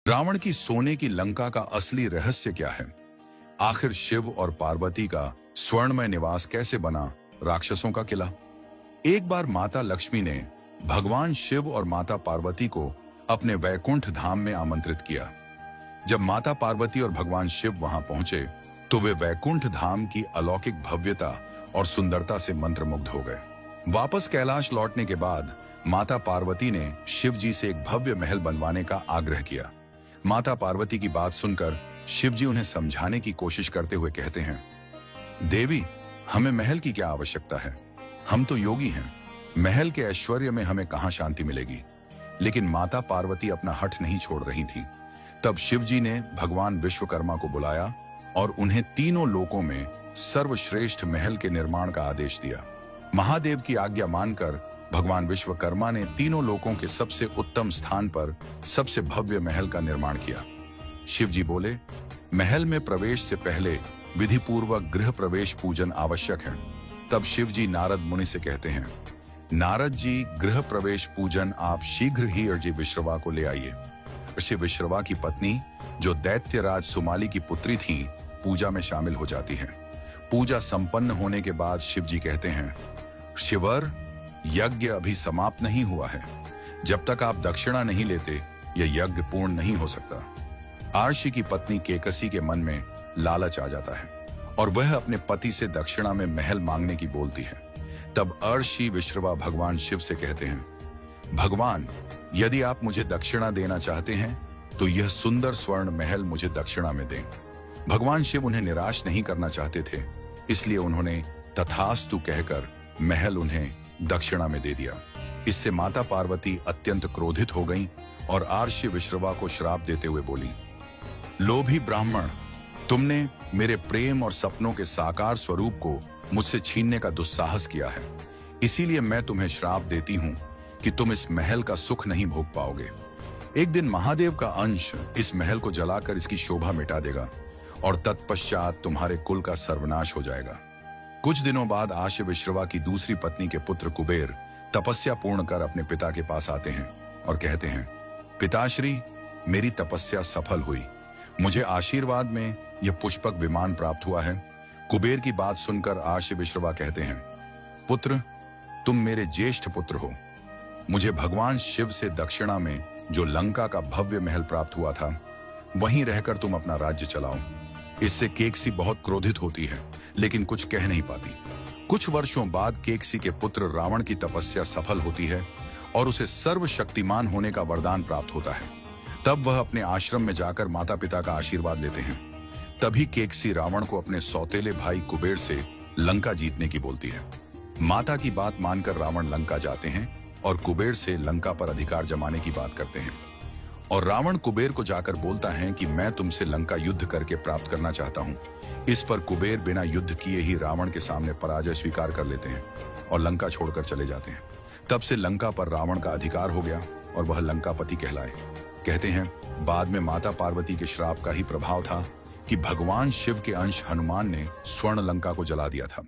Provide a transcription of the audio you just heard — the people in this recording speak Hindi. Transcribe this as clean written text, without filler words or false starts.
रावण की सोने की लंका का असली रहस्य क्या है? आखिर शिव और पार्वती का स्वर्णमय निवास कैसे बना राक्षसों का किला? एक बार माता लक्ष्मी ने भगवान शिव और माता पार्वती को अपने वैकुंठ धाम में आमंत्रित किया। जब माता पार्वती और भगवान शिव वहां पहुंचे तो वे वैकुंठ धाम की अलौकिक भव्यता और सुंदरता से मंत्रमुग्ध हो गए। वापस कैलाश लौटने के बाद माता पार्वती ने शिव जी से एक भव्य महल बनवाने का आग्रह किया। माता पार्वती की बात सुनकर शिव जी उन्हें समझाने की कोशिश करते हुए कहते हैं, देवी, हमें महल की क्या आवश्यकता है? हम तो योगी हैं। महल के ऐश्वर्य में हमें कहां शांति मिलेगी? लेकिन माता पार्वती अपना हठ नहीं छोड़ रही थी। तब शिव जी ने भगवान विश्वकर्मा को बुलाया और उन्हें तीनों लोकों में सर्वश्रेष्ठ महल के निर्माण का आदेश दिया। महादेव की आज्ञा मानकर भगवान विश्वकर्मा ने तीनों लोकों के सबसे उत्तम स्थान पर सबसे भव्य महल का निर्माण किया। शिव जी बोले, महल में प्रवेश से पहले विधि पूर्वक गृह प्रवेश पूजन आवश्यक है। तब शिव जी नारद मुनि से कहते हैं, नारद जी, गृह प्रवेश पूजन आप शीघ्र ही अर्जी विश्रवा को ले आइए। ऋषि विश्रवा की पत्नी, जो दैत्यराज सुमाली की पुत्री थी, पूजा में शामिल हो जाती है। पूजा संपन्न होने के बाद शिव जी कहते हैं, शिवर, यज्ञ अभी समाप्त नहीं हुआ है। जब तक आप दक्षिणा नहीं लेते यह यज्ञ पूर्ण नहीं हो सकता। आर्षि की पत्नी केकसी के मन में लालच आ जाता है और वह अपने पति से दक्षिणा में महल मांगने की बोलती है। तब अर्षि विश्रवा भगवान शिव से कहते हैं, भगवान, यदि आप मुझे दक्षिणा देना चाहते हैं तो यह सुंदर स्वर्ण महल मुझे दक्षिणा में दें। भगवान शिव उन्हें निराश नहीं करना चाहते थे, इसलिए उन्होंने तथास्तु कहकर महल उन्हें दक्षिणा में दे दिया। इससे माता पार्वती अत्यंत क्रोधित हो गईं और आर्षि विश्रवा को श्राप देते हुए बोली, लोभी ब्राह्मण, तुमने मेरे प्रेम और सपनों के साकार स्वरूप को मुझसे छीनने का दुस्साहस किया है। इसीलिए मैं तुम्हें श्राप देती हूं कि तुम इस महल का सुख नहीं भोग पाओगे। एक दिन महादेव का अंश इस महल को जलाकर इसकी शोभा मिटा देगा और तत्पश्चात तुम्हारे कुल का सर्वनाश हो जाएगा। कुछ दिनों बाद आर्षि विश्रवा की दूसरी पत्नी के पुत्र कुबेर तपस्या पूर्ण कर अपने पिता के पास आते हैं और कहते हैं, पिताश्री, मेरी तपस्या सफल हुई। मुझे आशीर्वाद में यह पुष्पक विमान प्राप्त हुआ है। कुबेर की बात सुनकर आर्षि विश्रवा कहते हैं, पुत्र, तुम मेरे ज्येष्ठ पुत्र हो। मुझे भगवान शिव से दक्षिणा में जो लंका का भव्य महल प्राप्त हुआ था, वहीं रहकर तुम अपना राज्य चलाओ। इससे केकसी बहुत क्रोधित होती है, लेकिन कुछ कह नहीं पाती। कुछ वर्षों बाद केकसी के पुत्र रावण की तपस्या सफल होती है और उसे सर्वशक्तिमान होने का वरदान प्राप्त होता है। तब वह अपने आश्रम में जाकर माता पिता का आशीर्वाद लेते हैं। तभी केकसी रावण को अपने सौतेले भाई कुबेर से लंका जीतने की बोलती है। माता की बात मानकर रावण लंका जाते हैं और कुबेर से लंका पर अधिकार जमाने की बात करते हैं। और रावण कुबेर को जाकर बोलता है कि मैं तुमसे लंका युद्ध करके प्राप्त करना चाहता हूं। इस पर कुबेर बिना युद्ध किए ही रावण के सामने पराजय स्वीकार कर लेते हैं और लंका छोड़कर चले जाते हैं। तब से लंका पर रावण का अधिकार हो गया और वह लंकापति कहलाए। कहते हैं, बाद में माता पार्वती के श्राप का ही प्रभाव था कि भगवान शिव के अंश हनुमान ने स्वर्ण लंका को जला दिया था।